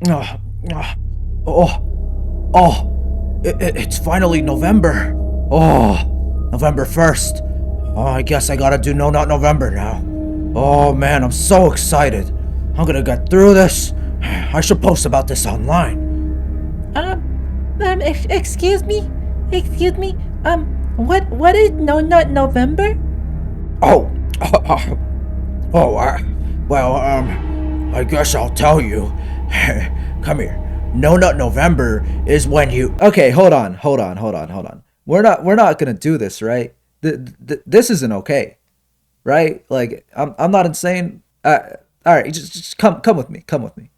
Uh, uh, it's finally November. November 1st. I guess I gotta do No Nut November now. Oh man, I'm so excited. I'm gonna get through this. I should post about this online. Excuse me? Excuse me? What is No Nut November? Oh, oh, well, I guess I'll tell you. Come here. No Nut November is when you. Okay, hold on. We're not gonna do this, right? This isn't okay, right? Like, I'm not insane. All right, just come with me. Come with me.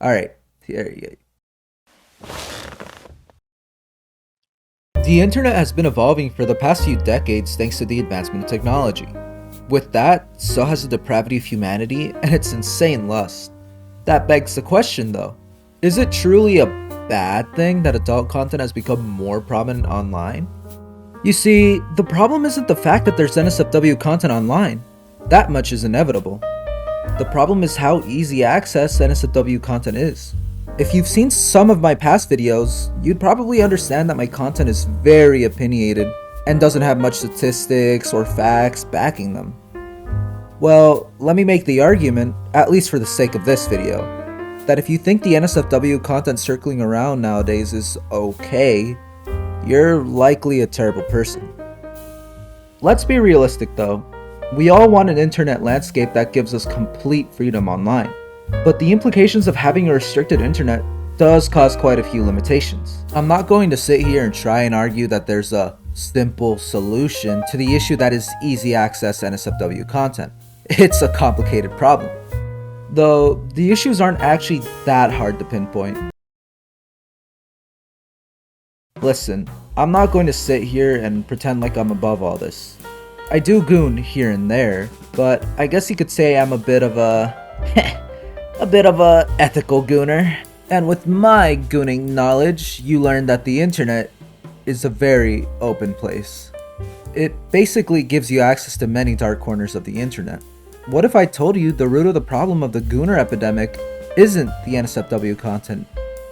All right. Here you go. The internet has been evolving for the past few decades thanks to the advancement of technology. With that, so has the depravity of humanity and its insane lust. That begs the question though, is it truly a bad thing that adult content has become more prominent online? You see, the problem isn't the fact that there's NSFW content online. That much is inevitable. The problem is how easy access NSFW content is. If you've seen some of my past videos, you'd probably understand that my content is very opinionated and doesn't have much statistics or facts backing them. Well, let me make the argument, at least for the sake of this video, that if you think the NSFW content circling around nowadays is okay, you're likely a terrible person. Let's be realistic though. We all want an internet landscape that gives us complete freedom online. But the implications of having a restricted internet does cause quite a few limitations. I'm not going to sit here and try and argue that there's a simple solution to the issue that is easy access NSFW content. It's a complicated problem. Though, the issues aren't actually that hard to pinpoint. Listen, I'm not going to sit here and pretend like I'm above all this. I do goon here and there, but I guess you could say I'm a bit of a ethical gooner. And with my gooning knowledge, you learn that the internet is a very open place. It basically gives you access to many dark corners of the internet. What if I told you the root of the problem of the Gooner epidemic isn't the NSFW content,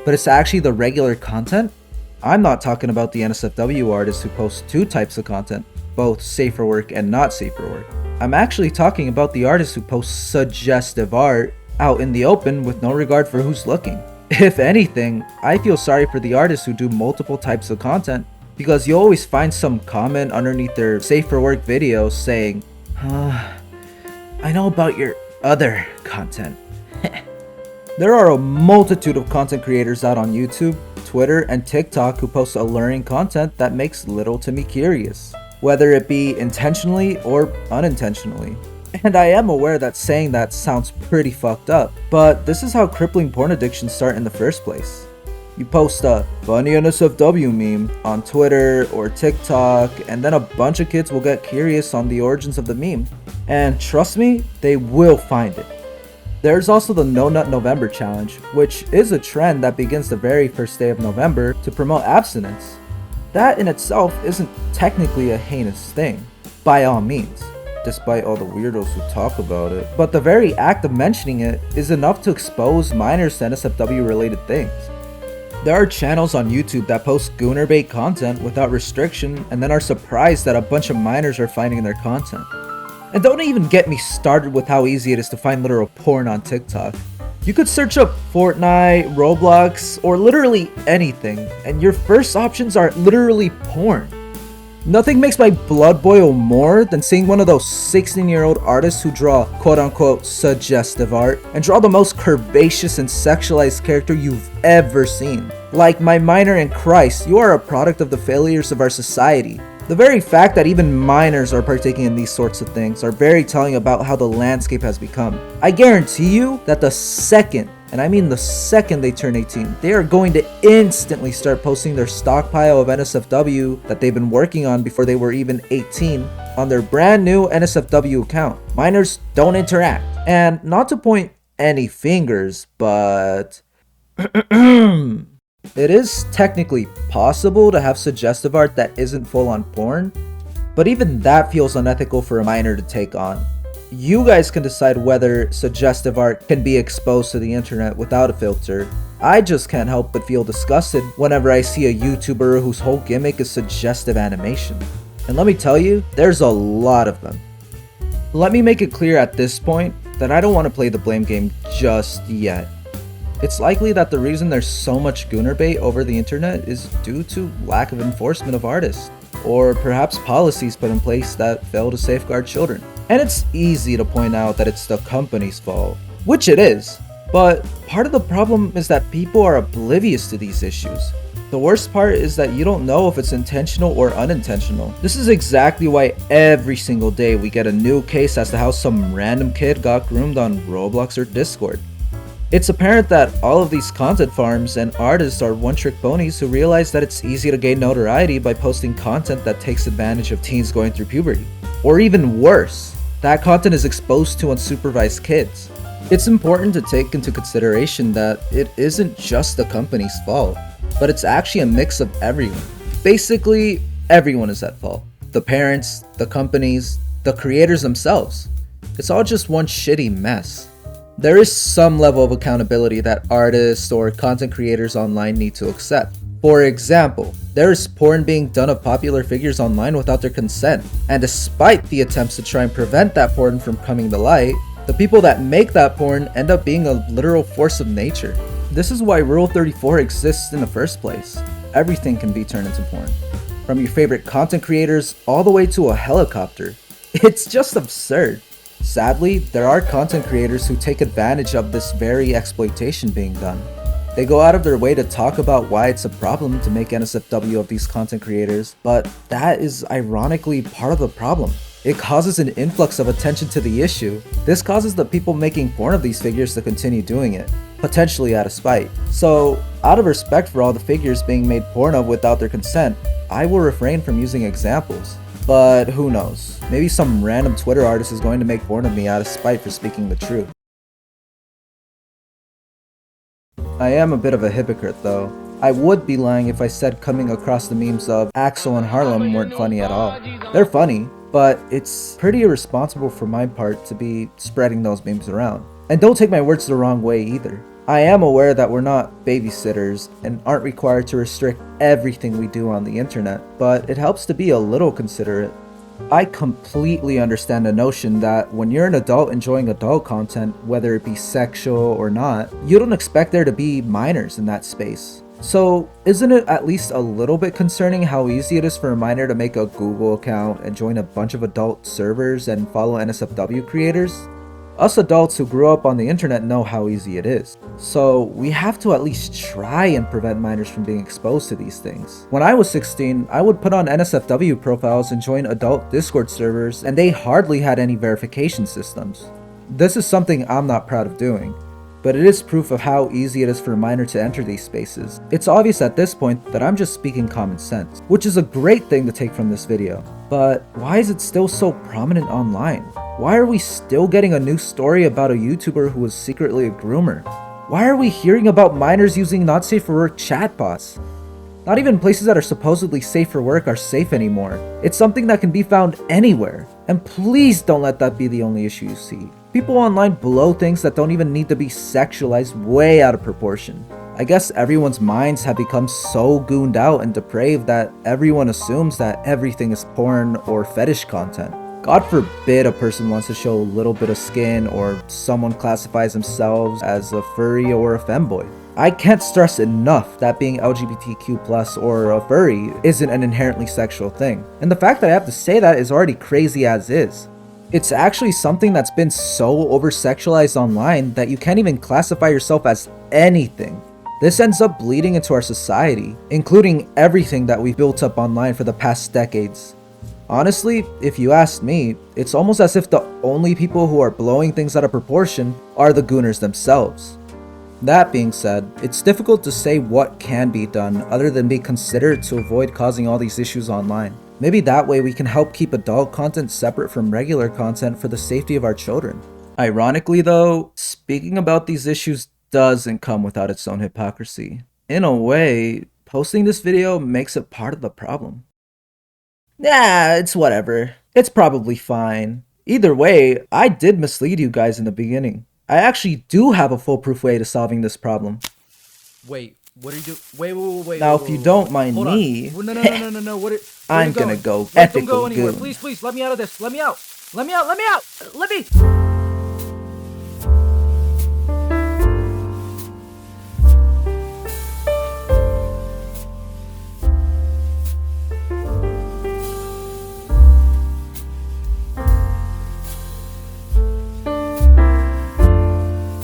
but it's actually the regular content? I'm not talking about the NSFW artists who post two types of content, both safe for work and not safe for work. I'm actually talking about the artists who post suggestive art out in the open with no regard for who's looking. If anything, I feel sorry for the artists who do multiple types of content, because you always find some comment underneath their safe for work videos saying, I know about your other content. There are a multitude of content creators out on YouTube, Twitter, and TikTok who post alluring content that makes little to me curious, whether it be intentionally or unintentionally. And I am aware that saying that sounds pretty fucked up, but this is how crippling porn addictions start in the first place. You post a funny NSFW meme on Twitter or TikTok, and then a bunch of kids will get curious on the origins of the meme. And trust me, they will find it. There's also the No Nut November challenge, which is a trend that begins the very first day of November to promote abstinence. That in itself isn't technically a heinous thing, by all means, despite all the weirdos who talk about it. But the very act of mentioning it is enough to expose minors to NSFW related things. There are channels on YouTube that post Gooner bait content without restriction and then are surprised that a bunch of minors are finding their content. And don't even get me started with how easy it is to find literal porn on TikTok. You could search up Fortnite, Roblox, or literally anything, and your first options are literally porn. Nothing makes my blood boil more than seeing one of those 16-year-old artists who draw quote-unquote suggestive art and draw the most curvaceous and sexualized character you've ever seen. Like my minor in Christ, you are a product of the failures of our society. The very fact that even minors are partaking in these sorts of things are very telling about how the landscape has become. I guarantee you that the second, and I mean the second they turn 18, they are going to instantly start posting their stockpile of NSFW that they've been working on before they were even 18 on their brand new NSFW account. Minors don't interact. And not to point any fingers, but it is technically possible to have suggestive art that isn't full on porn, but even that feels unethical for a minor to take on. You guys can decide whether suggestive art can be exposed to the internet without a filter. I just can't help but feel disgusted whenever I see a YouTuber whose whole gimmick is suggestive animation. And let me tell you, there's a lot of them. Let me make it clear at this point that I don't want to play the blame game just yet. It's likely that the reason there's so much Gooner bait over the internet is due to lack of enforcement of artists, or perhaps policies put in place that fail to safeguard children. And it's easy to point out that it's the company's fault, which it is, but part of the problem is that people are oblivious to these issues. The worst part is that you don't know if it's intentional or unintentional. This is exactly why every single day we get a new case as to how some random kid got groomed on Roblox or Discord. It's apparent that all of these content farms and artists are one-trick ponies who realize that it's easy to gain notoriety by posting content that takes advantage of teens going through puberty. Or even worse, that content is exposed to unsupervised kids. It's important to take into consideration that it isn't just the company's fault, but it's actually a mix of everyone. Basically, everyone is at fault. The parents, the companies, the creators themselves. It's all just one shitty mess. There is some level of accountability that artists or content creators online need to accept. For example, there is porn being done of popular figures online without their consent, and despite the attempts to try and prevent that porn from coming to light, the people that make that porn end up being a literal force of nature. This is why Rule 34 exists in the first place. Everything can be turned into porn. From your favorite content creators all the way to a helicopter. It's just absurd. Sadly, there are content creators who take advantage of this very exploitation being done. They go out of their way to talk about why it's a problem to make nsfw of these content creators, but that is ironically part of the problem. It causes an influx of attention to the issue. This causes the people making porn of these figures to continue doing it, potentially out of spite. So, out of respect for all the figures being made porn of without their consent, I will refrain from using examples. But who knows, maybe some random Twitter artist is going to make porn of me out of spite for speaking the truth. I am a bit of a hypocrite though. I would be lying if I said coming across the memes of Axel and Harlem weren't funny at all. They're funny, but it's pretty irresponsible for my part to be spreading those memes around. And don't take my words the wrong way either. I am aware that we're not babysitters and aren't required to restrict everything we do on the internet, but it helps to be a little considerate. I completely understand the notion that when you're an adult enjoying adult content, whether it be sexual or not, you don't expect there to be minors in that space. So isn't it at least a little bit concerning how easy it is for a minor to make a Google account and join a bunch of adult servers and follow nsfw creators? Us adults who grew up on the internet know how easy it is. So we have to at least try and prevent minors from being exposed to these things. When I was 16, I would put on nsfw profiles and join adult Discord servers, and they hardly had any verification systems. This is something I'm not proud of doing, but it is proof of how easy it is for a minor to enter these spaces. It's obvious at this point that I'm just speaking common sense, which is a great thing to take from this video. But why is it still so prominent online? Why are we still getting a new story about a YouTuber who was secretly a groomer? Why are we hearing about minors using not safe for work chatbots? Not even places that are supposedly safe for work are safe anymore. It's something that can be found anywhere. And please don't let that be the only issue you see. People online blow things that don't even need to be sexualized way out of proportion. I guess everyone's minds have become so gooned out and depraved that everyone assumes that everything is porn or fetish content. God forbid a person wants to show a little bit of skin or someone classifies themselves as a furry or a femboy. I can't stress enough that being LGBTQ+ or a furry isn't an inherently sexual thing. And the fact that I have to say that is already crazy as is. It's actually something that's been so over-sexualized online that you can't even classify yourself as anything. This ends up bleeding into our society, including everything that we've built up online for the past decades. Honestly, if you ask me, it's almost as if the only people who are blowing things out of proportion are the Gooners themselves. That being said, it's difficult to say what can be done other than be considerate to avoid causing all these issues online. Maybe that way we can help keep adult content separate from regular content for the safety of our children. Ironically though, speaking about these issues doesn't come without its own hypocrisy. In a way, posting this video makes it part of the problem. Nah, it's whatever. It's probably fine. Either way, I did mislead you guys in the beginning. I actually do have a foolproof way to solving this problem. Wait, what are you doing? Wait. Now, wait, if you wait, don't wait. mind Hold me, on. No. Where I'm you gonna going? go Wait, don't go ethical anywhere. goon. Please, let me out of this. Let me out. Let me out. Let me out. Let me.